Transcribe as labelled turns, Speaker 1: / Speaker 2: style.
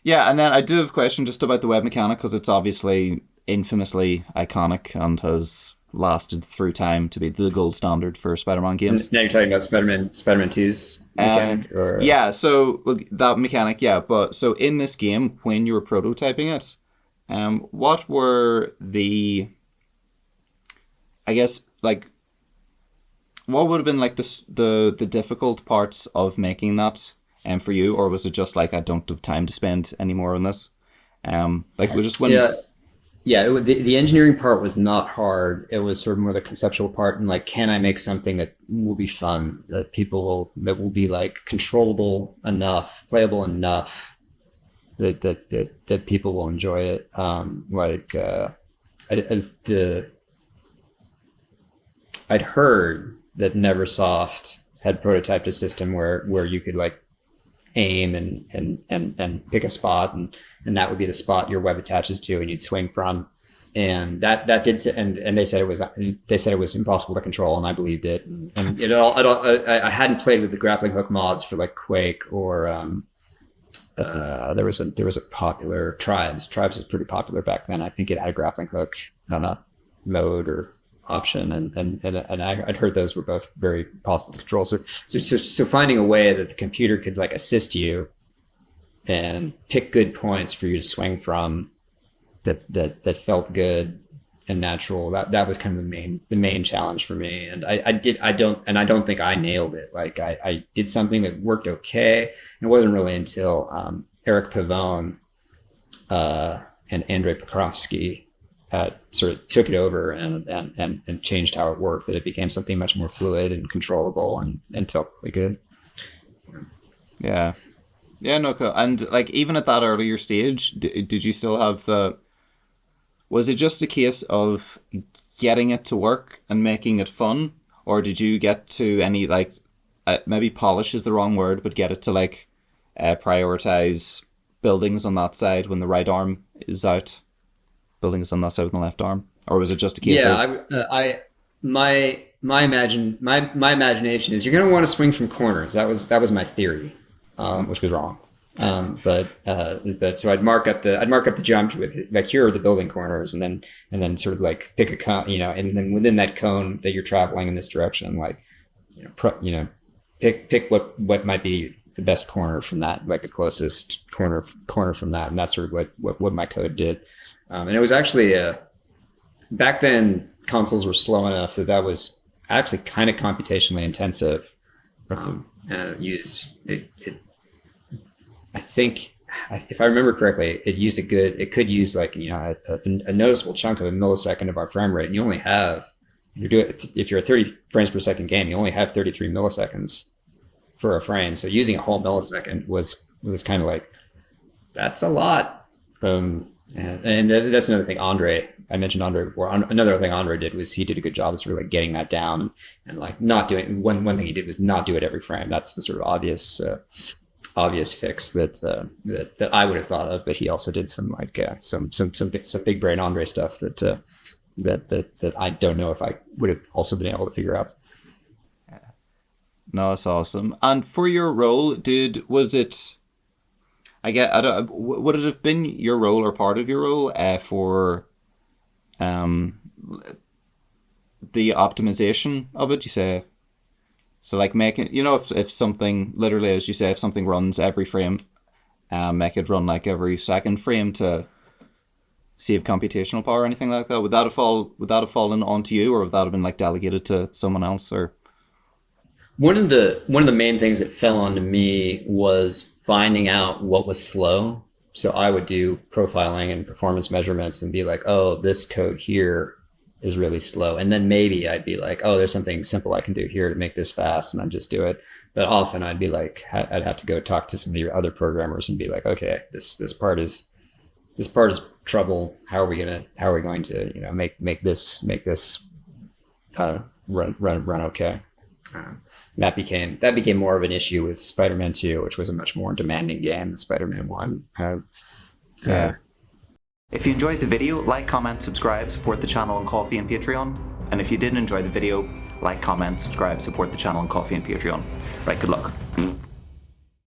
Speaker 1: Yeah, and then I do have a question just about the web mechanic because it's obviously infamously iconic and has lasted through time to be the gold standard for Spider-Man
Speaker 2: And
Speaker 1: games.
Speaker 2: now you're talking about Spider-Man 2's mechanic, or
Speaker 1: Yeah, so look, that mechanic, yeah, but so in this game, when you were prototyping it, what were I guess, like, what would have been like the difficult parts of making that, for you, or was it just like I don't have time to spend anymore on this? Like, we just when,
Speaker 2: yeah, yeah. The engineering part was not hard. It was sort of more the conceptual part, and like, can I make something that will be fun, that will be like controllable enough, playable enough that people will enjoy it. The I'd heard that Neversoft had prototyped a system where you could like aim and pick a spot, and that would be the spot your web attaches to and you'd swing from. And that did, and they said it was impossible to control, and I believed it. And I hadn't played with the grappling hook mods for like Quake or there was a popular Tribes. Tribes was pretty popular back then. I think it had a grappling hook on a mode or option, and I'd heard those were both very possible to control. So finding a way that the computer could like assist you and pick good points for you to swing from that felt good and natural. That was kind of the main challenge for me. And I don't think I nailed it. Like I did something that worked okay. And it wasn't really until Eric Pavone and Andrei Pokrovsky sort of took it over and changed how it worked, that it became something much more fluid and controllable and felt really good.
Speaker 1: yeah, yeah, no, cool. And like even at that earlier stage, did you still have the? Was it just a case of getting it to work and making it fun, or did you get to any like, maybe polish is the wrong word, but get it to like, prioritize buildings on that side when the right arm is out, buildings on that side with the left arm, or was it just a case
Speaker 2: Yeah,
Speaker 1: of
Speaker 2: I my imagination is you're going to want to swing from corners. That was my theory, which was wrong. But so I'd mark up the jump with like here are the building corners, and then sort of like pick a cone, and then within that cone that you're traveling in this direction, like pick what might be the best corner from that, like the closest corner from that, and that's sort of what my code did. And it was actually back then consoles were slow enough that was actually kind of computationally intensive. Used it I think if I remember correctly, it could use like a noticeable chunk of a millisecond of our frame rate, and you only have if you're a 30 frames per second game, you only have 33 milliseconds for a frame. So using a whole millisecond was kind of like that's a lot. And that's another thing. I mentioned Andre before. Another thing Andre did was he did a good job of sort of like getting that down and like not doing one thing he did was not do it every frame. That's the sort of obvious fix that I would have thought of, but he also did some like some big brain Andre stuff that I don't know if I would have also been able to figure out.
Speaker 1: no, it's awesome. And for your role, was it? I don't. Would it have been your role or part of your role, for um the optimization of it? You say so, like making if something literally, as you say, if something runs every frame, make it run like every second frame to save computational power or anything like that. Would that have fallen onto you, or would that have been like delegated to someone else? Or
Speaker 2: One of the main things that fell onto me was finding out what was slow. So I would do profiling and performance measurements and be like, oh, this code here is really slow. And then maybe I'd be like, oh, there's something simple I can do here to make this fast, and I'd just do it. But often I'd be like, I'd have to go talk to some of your other programmers and be like, okay, this part is trouble. How are we going to make this run okay? That became more of an issue with Spider-Man 2, which was a much more demanding game than Spider-Man 1.
Speaker 1: yeah. If you enjoyed the video, like, comment, subscribe, support the channel on Coffee and Patreon. And if you didn't enjoy the video, like, comment, subscribe, support the channel on Coffee and Patreon. Right, good luck.